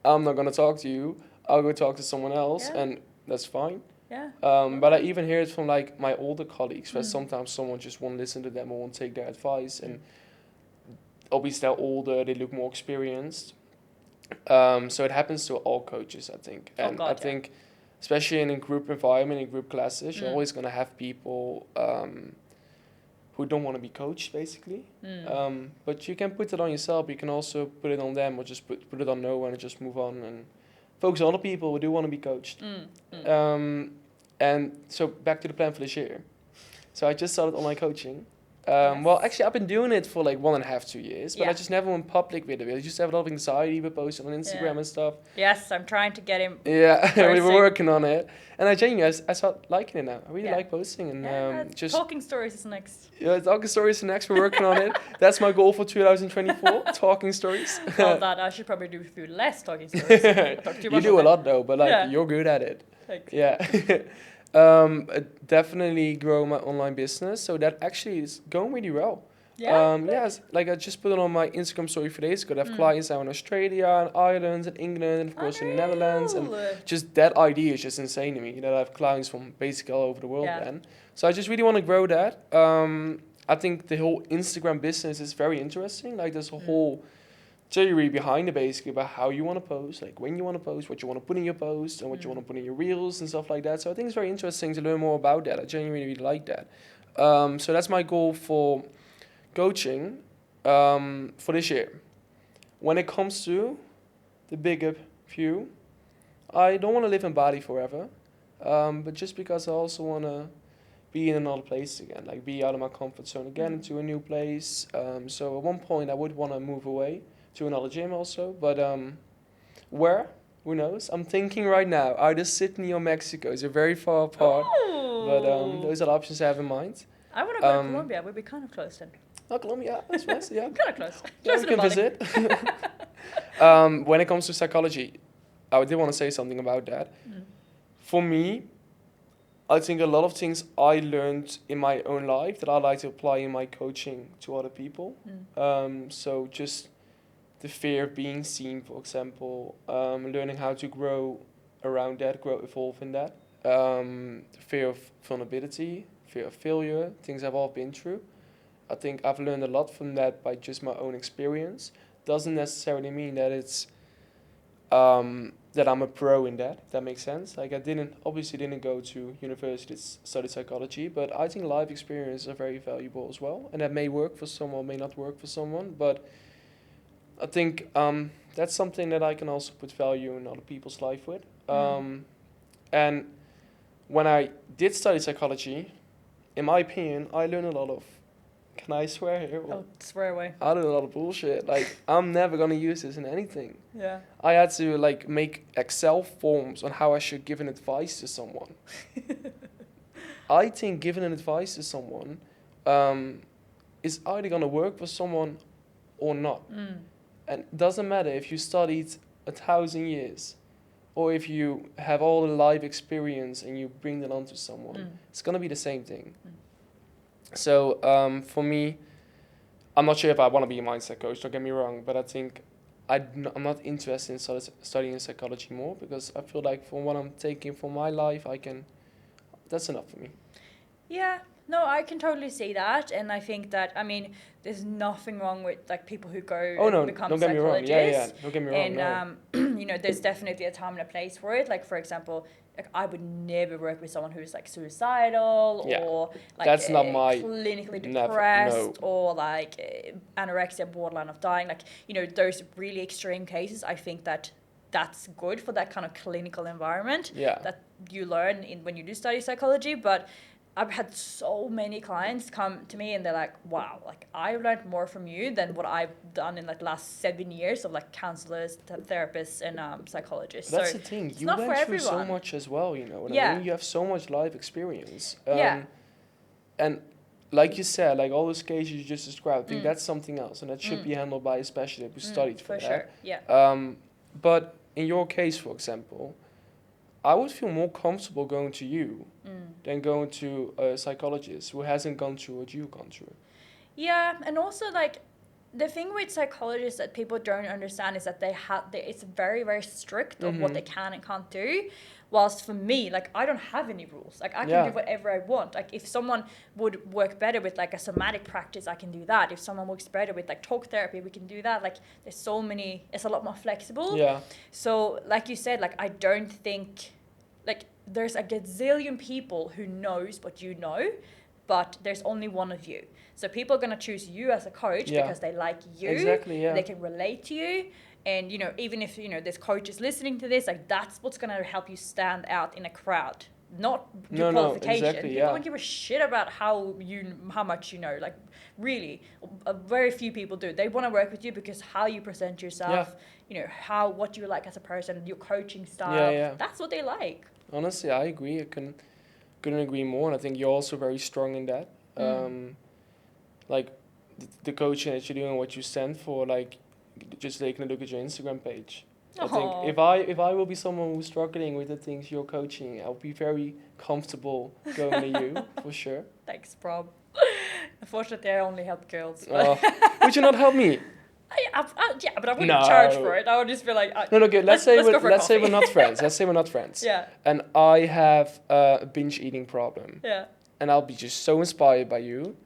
I'm not going to talk to you. I'll go talk to someone else, and that's fine. Yeah. But I even hear it from like my older colleagues, where sometimes someone just won't listen to them or won't take their advice. And obviously they're older, they look more experienced. So it happens to all coaches, I think. And I think, especially in a group environment, in group classes, you're always going to have people who don't want to be coached, basically. But you can put it on yourself. You can also put it on them, or just put it on no one and just move on and focus on other people who do want to be coached. And so back to the plan for this year. So I just started online coaching. Well, actually, I've been doing it for like 1.5, 2 years, but I just never went public with it. I just have a lot of anxiety with posting on Instagram and stuff. Yes, I'm trying to get him. Yeah, we were working on it, and I genuinely, I started liking it now. I really like posting, and just talking stories is next. Yeah, talking stories is next. We're working on it. That's my goal for 2024. Talking stories. Well, that I should probably do a few less talking stories. You do a lot though, but like you're good at it. Thanks. Yeah. Definitely grow my online business, so that actually is going really well. Like I just put it on my Instagram story 4 days ago. I have clients now in Australia and Ireland and England and of course in the Netherlands, and just that idea is just insane to me, that I have clients from basically all over the world then. So I just really want to grow that. I think the whole Instagram business is very interesting. Like there's a whole theory behind it, basically, about how you want to post, like when you want to post, what you want to put in your post, and what you want to put in your reels and stuff like that. So I think it's very interesting to learn more about that. I genuinely really like that. So that's my goal for coaching for this year. When it comes to the bigger view, I don't want to live in Bali forever. But just because I also want to be in another place again, like be out of my comfort zone again, into a new place. So at one point I would want to move away to another gym also, but where? Who knows? I'm thinking right now, either Sydney or Mexico. They're very far apart, but Ooh. those are the options I have in mind. I want to go to Colombia. We'd be kind of close then. Oh, Colombia, that's nice, yeah. Kind of close. Yeah, Closer we to can Bali. visit. When it comes to psychology, I did want to say something about that. For me, I think a lot of things I learned in my own life that I like to apply in my coaching to other people. So just the fear of being seen, for example, learning how to grow around that, evolve in that. The fear of vulnerability, fear of failure, things I've all been through. I think I've learned a lot from that by just my own experience. Doesn't necessarily mean that it's that I'm a pro in that, if that makes sense. Like I obviously didn't go to university to study psychology, but I think life experiences are very valuable as well. And that may work for someone, may not work for someone, but I think that's something that I can also put value in other people's life with. And when I did study psychology, in my opinion, I learned a lot of, can I swear here? Oh, swear away. I learned a lot of bullshit. Like, I'm never going to use this in anything. Yeah. I had to, like, make Excel forms on how I should give an advice to someone. I think giving an advice to someone is either going to work for someone or not. And it doesn't matter if you studied 1,000 years or if you have all the life experience and you bring that onto someone. It's going to be the same thing. So for me, I'm not sure if I want to be a mindset coach, don't get me wrong, but I think I'm not interested in studying psychology more because I feel like from what I'm taking from my life, that's enough for me. Yeah, no, I can totally see that. And I think that, I mean, there's nothing wrong with like people who go and become don't get me wrong. psychologists. Don't get me wrong. And, you know, there's definitely a time and a place for it. Like, for example, like I would never work with someone who's like suicidal or like that's not my clinically depressed or like anorexia, borderline of dying. Like, you know, those really extreme cases. I think that that's good for that kind of clinical environment that you learn when you do study psychology. But I've had so many clients come to me and they're like, wow, like I learned more from you than what I've done in like the last 7 years of like counselors, therapists and psychologists. That's so the thing. it's You not went for through everyone. so much as well, you know what I mean? You have so much life experience. And like you said, like all those cases you just described, I think that's something else and that should be handled by a specialist who studied for that. Sure, yeah. But in your case, for example, I would feel more comfortable going to you than going to a psychologist who hasn't gone through what you've gone through. Yeah, and also like the thing with psychologists that people don't understand is that it's very, very strict of what they can and can't do. Whilst for me, like I don't have any rules. Like I can do whatever I want. Like if someone would work better with like a somatic practice, I can do that. If someone works better with like talk therapy, we can do that. Like it's a lot more flexible. Yeah. So like you said, like I don't think like there's a gazillion people who knows what you know, but there's only one of you. So people are going to choose you as a coach because they like you. Exactly, yeah. They can relate to you. And, you know, even if, you know, there's coaches listening to this, like that's what's going to help you stand out in a crowd. Not your qualification. Exactly, People don't give a shit about how much you know. Like really, very few people do. They want to work with you because how you present yourself, you know, what you like as a person, your coaching style. That's what they like. Honestly, I agree. I couldn't agree more. And I think you're also very strong in that. Like the coaching that you do and what you stand for, like just taking a look at your Instagram page. I think if I will be someone who's struggling with the things you're coaching, I'll be very comfortable going to you for sure. Thanks, Bram. Unfortunately, I only help girls. Would you not help me? Yeah, but I wouldn't charge for it. I would just be like, good. Let's say we're not friends. Let's say we're not friends. Yeah. And I have a binge eating problem. Yeah. And I'll be just so inspired by you.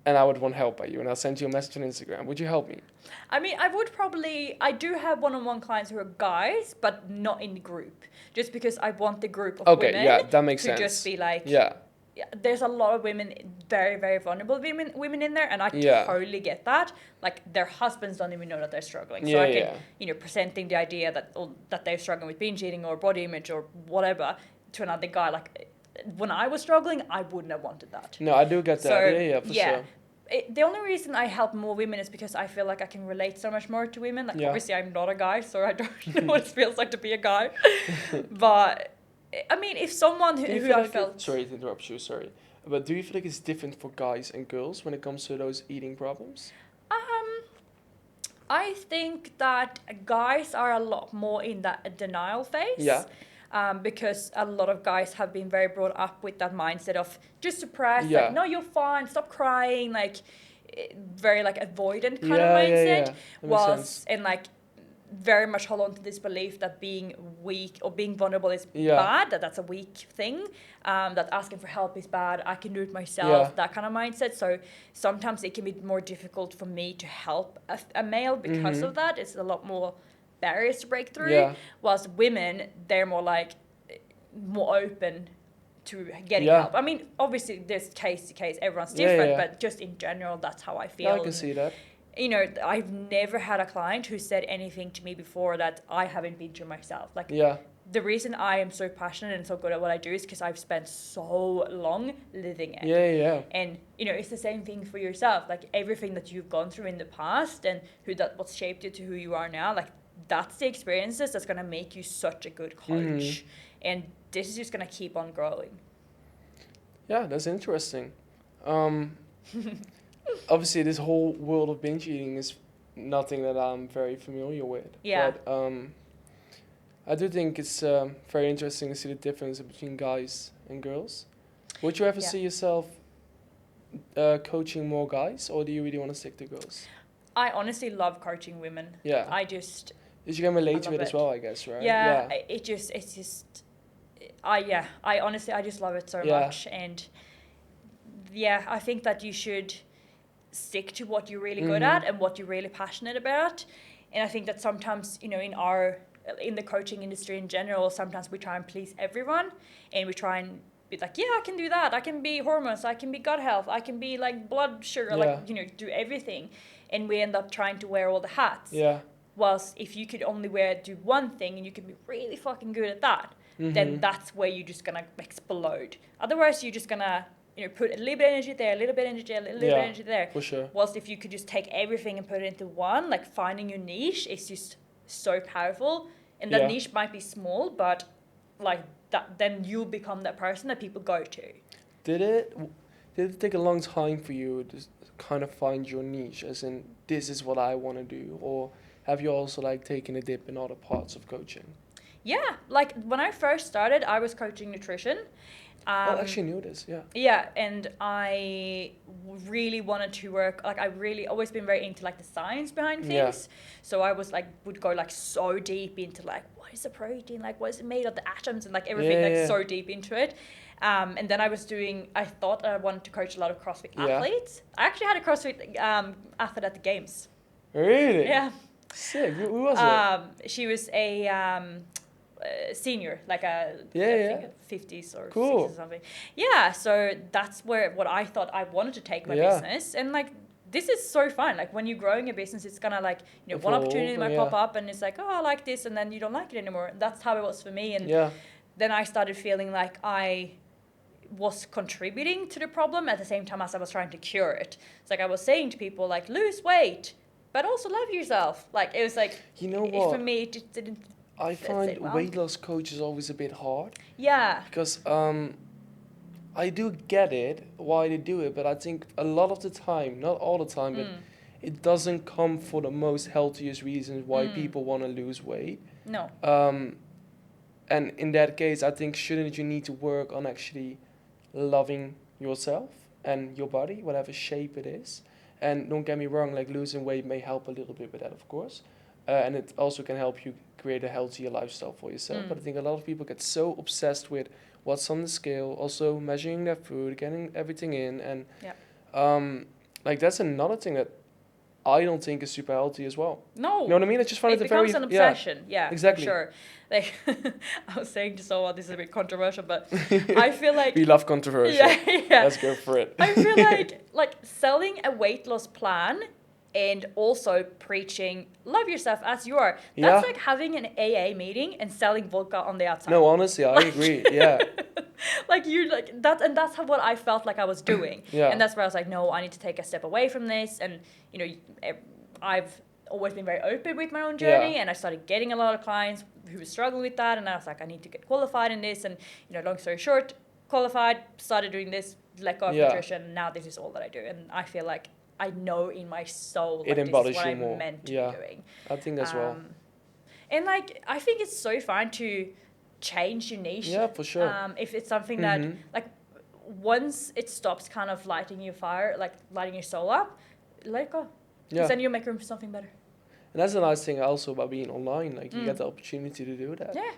And I would want help by you, and I'll send you a message on Instagram. Would you help me? I mean, I do have one-on-one clients who are guys, but not in the group. Just because I want the group of women that makes sense. To just be like, there's a lot of women, very, very vulnerable women in there, and I totally get that. Like, their husbands don't even know that they're struggling. So I can, you know, presenting the idea that they're struggling with binge eating or body image or whatever, to another guy. Like when I was struggling, I wouldn't have wanted that. No, I do get that. So, Yeah, for sure. The only reason I help more women is because I feel like I can relate so much more to women. Like obviously I'm not a guy, so I don't know what it feels like to be a guy. But I mean, if someone who I felt... Sorry to interrupt you, sorry. But do you feel like it's different for guys and girls when it comes to those eating problems? I think that guys are a lot more in that denial phase. Yeah. Because a lot of guys have been very brought up with that mindset of just suppress, Yeah. like, no, you're fine, stop crying, like, very, like, avoidant kind of mindset. That Whilst, and, like, very much hold on to this belief that being weak or being vulnerable is bad, that's a weak thing, that asking for help is bad, I can do it myself, that kind of mindset. So sometimes it can be more difficult for me to help a male because of that. It's a lot more barriers to break through, whilst women, they're more like more open to getting help. I mean, obviously there's case to case, everyone's different, but just in general, that's how I feel. Yeah, I can see that. You know, I've never had a client who said anything to me before that I haven't been through myself. Like, the reason I am so passionate and so good at what I do is because I've spent so long living it. And, you know, it's the same thing for yourself. Like, everything that you've gone through in the past and what's shaped you to who you are now, like, that's the experiences that's going to make you such a good coach. And this is just going to keep on growing. Yeah, that's interesting. Obviously, this whole world of binge eating is nothing that I'm very familiar with. Yeah. But I do think it's very interesting to see the difference between guys and girls. Would you ever see yourself coaching more guys, or do you really want to stick to girls? I honestly love coaching women. Yeah. You can relate to it as well, I guess, right? Yeah. I honestly, I just love it so much. And I think that you should stick to what you're really good at and what you're really passionate about. And I think that sometimes, you know, in the coaching industry in general, sometimes we try and please everyone, and we try and be like, I can do that. I can be hormones. I can be gut health. I can be like blood sugar, like, you know, do everything. And we end up trying to wear all the hats. Yeah. Whilst if you could only do one thing and you could be really fucking good at that, then that's where you're just gonna explode. Otherwise, you're just gonna, you know, put a little bit of energy there, a little bit of energy there, a little bit of energy there. For sure. Whilst if you could just take everything and put it into one, like finding your niche is just so powerful. And that niche might be small, but like that, then you'll become that person that people go to. Did it take a long time for you to kind of find your niche, as in this is what I want to do, or have you also like taken a dip in other parts of coaching? Yeah, like when I first started, I was coaching nutrition. I actually knew this, Yeah, and I really wanted to work, like I really always been very into like the science behind things. So I was like, would go like so deep into like, what is the protein, like what is it made of, the atoms and like everything, so deep into it. And then I thought I wanted to coach a lot of CrossFit athletes. I actually had a CrossFit athlete at the games. Really? Yeah. Sick. Who was it? She was a senior, like I think 50s or 60s or something. Yeah, so that's what I thought I wanted to take my business. And like, this is so fun. Like when you're growing a business, it's gonna like, you know, one opportunity might pop up and it's like, oh, I like this, and then you don't like it anymore. And that's how it was for me. And then I started feeling like I was contributing to the problem at the same time as I was trying to cure it. It's like I was saying to people like, lose weight, but also love yourself. Like it was like, you know what? For me, it just didn't. I find weight loss coach is always a bit hard. Yeah. Because I do get it why they do it, but I think a lot of the time, not all the time, but it doesn't come for the most healthiest reasons why people want to lose weight. No. And in that case, I think shouldn't you need to work on actually loving yourself and your body, whatever shape it is. And don't get me wrong, like losing weight may help a little bit with that, of course. And it also can help you create a healthier lifestyle for yourself. But I think a lot of people get so obsessed with what's on the scale, also measuring their food, getting everything in. And like that's another thing that I don't think is super healthy as well. No. You know what I mean? I just find it becomes an obsession. Yeah, exactly. For sure. Like, I was saying to someone, this is a bit controversial, but I feel like... We love controversial. Yeah. Let's go for it. I feel like selling a weight loss plan and also preaching love yourself as you are. Yeah. That's like having an AA meeting and selling vodka on the outside. No, honestly, I agree. Yeah. Like you like that, and that's what I felt like I was doing. Yeah. And that's where I was like, no, I need to take a step away from this. And you know, I've always been very open with my own journey, Yeah. and I started getting a lot of clients who were struggling with that, and I was like, I need to get qualified in this. And you know, long story short, qualified, started doing this, let go of Yeah. nutrition. Now this is all that I do, and I feel like I know in my soul like, It this embodies is what you I'm more. meant to Yeah. be doing. I think as well. And like I think it's so fine to change your niche. Yeah, for sure. If it's something that Mhm. like once it stops kind of lighting your fire, like lighting your soul up, let it go. 'Cause Yeah. then you'll make room for something better. And that's a nice thing also about being online. Like, you get the opportunity to do that. Yeah.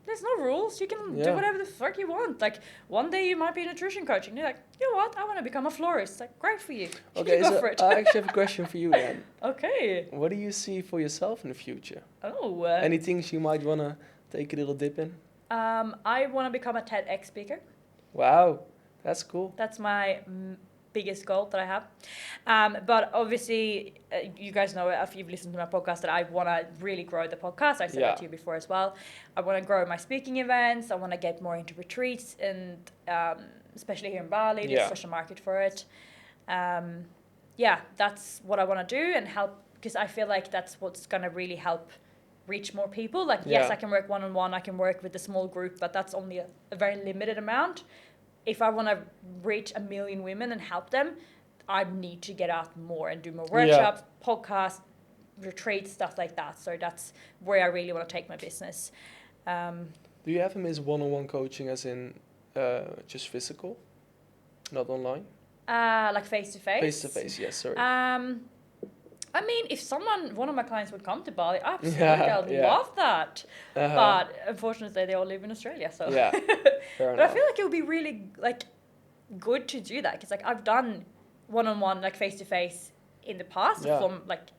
There's no rules. You can do Yeah. whatever the fuck you want. Like one day you might be a nutrition coach and you're like, you know what? I want to become a florist. Like great for you. Okay, You go so for it. I actually have a question for you then. Okay. What do you see for yourself in the future? Oh. Any things you might want to take a little dip in? I want to become a TEDx speaker. Wow, that's cool. That's my biggest goal that I have. But obviously, you guys know if you've listened to my podcast that I want to really grow the podcast. I said that to you before as well. I want to grow my speaking events. I want to get more into retreats, and especially here in Bali, there's such a market for it. That's what I want to do and help, because I feel like that's what's going to really help reach more people. Like, yes, I can work one-on-one, I can work with a small group, but that's only a very limited amount. If I want to reach 1 million women and help them, I need to get out more and do more workshops, podcasts, retreats, stuff like that. So that's where I really want to take my business. Do you have him as one-on-one coaching as in just physical, not online? Like face-to-face? Face-to-face, yes, sorry. I mean, if one of my clients would come to Bali, absolutely, I'd Yeah. love that. But unfortunately, they all live in Australia, so. Yeah, fair But I enough. feel like it would be really like good to do that, because like I've done one-on-one, like face-to-face in the past from like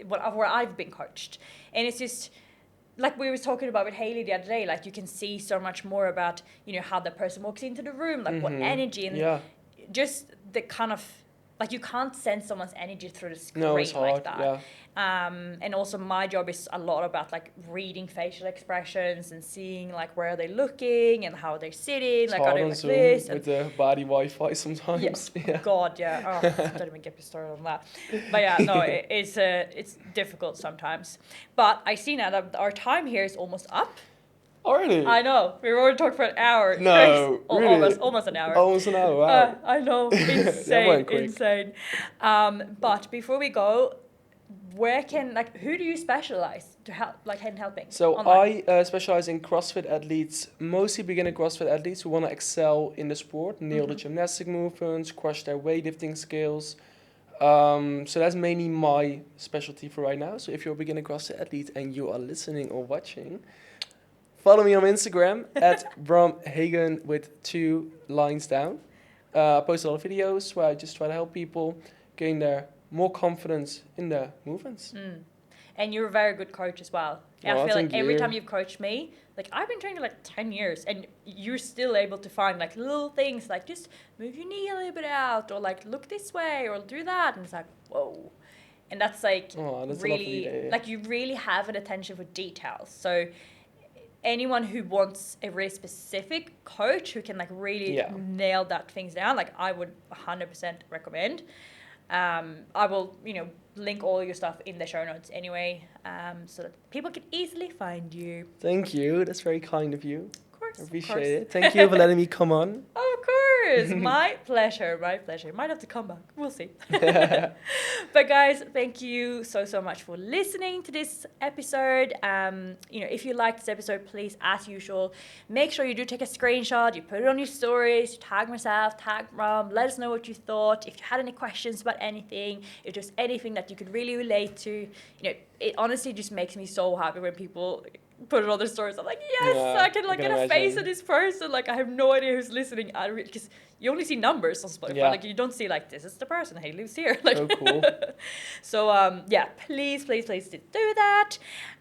where I've been coached, and it's just like we were talking about with Hayley the other day. Like you can see so much more about how the person walks into the room, like what energy and just the kind of. Like you can't sense someone's energy through the screen it's hard, like that. And also my job is a lot about like reading facial expressions and seeing like where are they looking and how they're sitting. It's like hard are they on like Zoom this? with the body Wi-Fi sometimes. Yes. Yeah. God, yeah. Oh, don't even get me started on that. But yeah, no, it's difficult sometimes. But I see now that our time here is almost up. Already? I know. We've already talked for an hour. No, really? Almost an hour. Almost an hour, wow. I know. Insane. went quick. Insane. But before we go, who do you specialize to help, like in helping? So online? I specialize in CrossFit athletes, mostly beginner CrossFit athletes who want to excel in the sport, nail the gymnastic movements, crush their weightlifting skills. So that's mainly my specialty for right now. So if you're a beginner CrossFit athlete and you are listening or watching, follow me on Instagram at Bram Hagen with 2 lines down. I post a lot of videos where I just try to help people gain their more confidence in their movements. And you're a very good coach as well. Oh, I feel like thank every you. time you've coached me, like I've been training like 10 years and you're still able to find like little things like just move your knee a little bit out or like look this way or do that. And it's like, whoa. And that's like That's really, a lovely day. like you really have an attention for details. So anyone who wants a really specific coach who can like really nail that things down, like I would 100% recommend. I will, link all your stuff in the show notes anyway, so that people can easily find you. Thank you. That's very kind of you. Of course. I appreciate it. Thank you for letting me come on. Of course. My pleasure. Might have to come back. We'll see. But guys, thank you so much for listening to this episode. If you liked this episode, please, as usual, make sure you do take a screenshot, you put it on your stories, you tag myself, tag Ram, let us know what you thought. If you had any questions about anything, if there's anything that you could really relate to, it honestly just makes me so happy when people put it on their stories. I'm like, yes, I can like get a face of this person. Like I have no idea who's listening. Because you only see numbers on Spotify. Like you don't see like this is the person. Hey, lives here. Like, so cool. So please do that.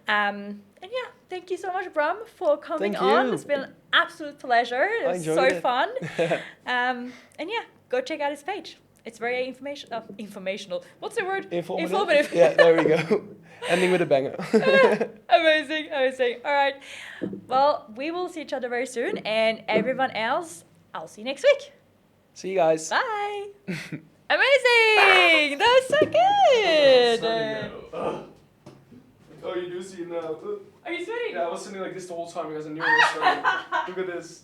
And yeah, thank you so much, Bram, for coming on. It's been an absolute pleasure. It was so fun. And yeah, go check out his page. it's very informational. What's the word? Informative. Yeah, there we go. Ending with a banger. Amazing, amazing. All right. Well, we will see each other very soon, and everyone else, I'll see you next week. See you guys. Bye. Amazing. That was so good. Oh, you do see now. Are you sweating? Yeah, I was sitting like this the whole time because I knew it was starting. Look at this.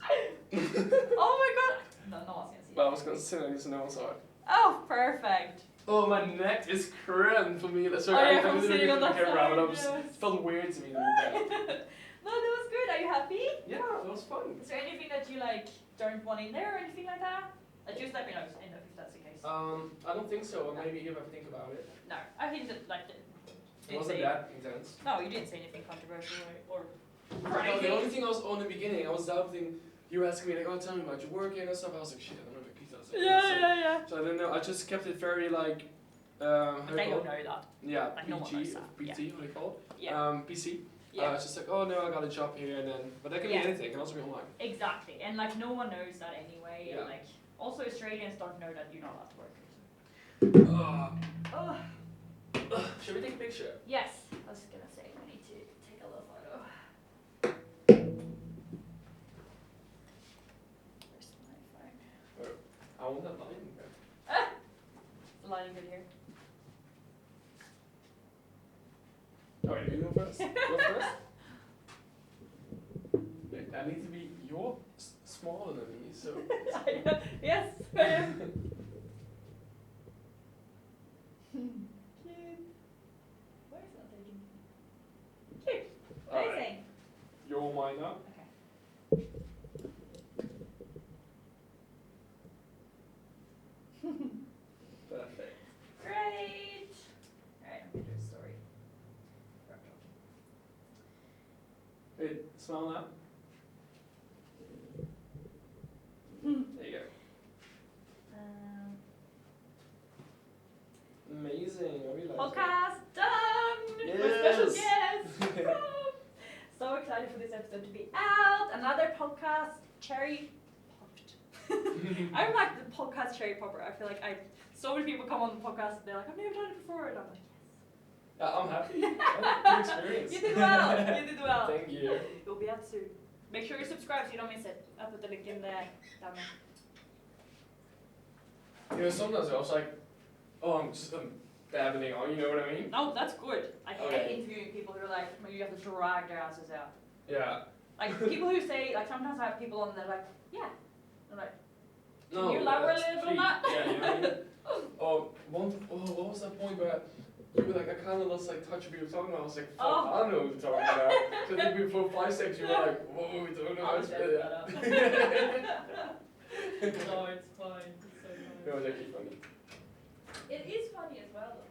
Oh my god. No one's gonna see. But I was gonna sit like this and no one saw it. Oh, perfect. Oh, my neck is cramped for me. That's Oh, yeah, from sitting on that camera, but side, yes. it felt weird to me. No, that was good. Are you happy? Yeah, it was fun. Is there anything that you like don't want in there or anything like that? Just let me know if that's the case. I don't think so. Maybe if I think about it. No, I think that like It wasn't that intense. No, you didn't say anything controversial or No, the only thing I was on the beginning, I was doubting. You were asking me like, oh, tell me about your work and stuff. I was like, shit, I don't know the details. Yeah. So I didn't know. I just kept it very like. But they don't know that. Yeah, Like, no one PG, knows that. PT, what do you call it? Yeah. PC. Yeah. It's just like, oh no, I got a job here, and then, but that can be anything. It can also be online. Exactly, and like no one knows that anyway. Yeah. And like also Australians don't know that you're not allowed to work. Oh. Should we take a picture? Yes, I was gonna say we need to take a little photo. Where's my phone? I want that lighting. The lighting good here. Oh, you go first. Go first. Wait, I need to be. You're smaller than me, so. Yes, I am. Cute. Why is it not taking? Cute. Amazing. Right. You're all mine now. Okay. Perfect. Great. Alright, I'm gonna do a story. Wait, smile now. There you go. Amazing. I really like Podcast done! Yes. With special guest! So excited for this episode to be out. Another podcast cherry popped. I'm like the podcast cherry popper. I feel like so many people come on the podcast and they're like, I've never done it before. And I'm like, yes. I'm happy. Good experience. You did well. You did well. Thank you. You'll be out soon. Make sure you subscribe so you don't miss it. I'll put the link in there down there. You know, sometimes I was like, oh, I'm just babbling on, you know what I mean? No, that's good. I hate Okay. interviewing people who are like, you have to drag their asses out. Yeah. Like people who say, like sometimes I have people on there like, yeah. I'm like, No. you elaborate a that's little bit on cheap. that? Yeah, you know what I mean? What was that point where you were like, I kind of lost like touch of what you were talking about. I was like, fuck, I don't know what you're talking about. So I think for 5 seconds you were like, whoa, we don't know I'll how to just spell edit it. that out. No, it's fine. It's so It fine. was actually funny. It is funny as well though.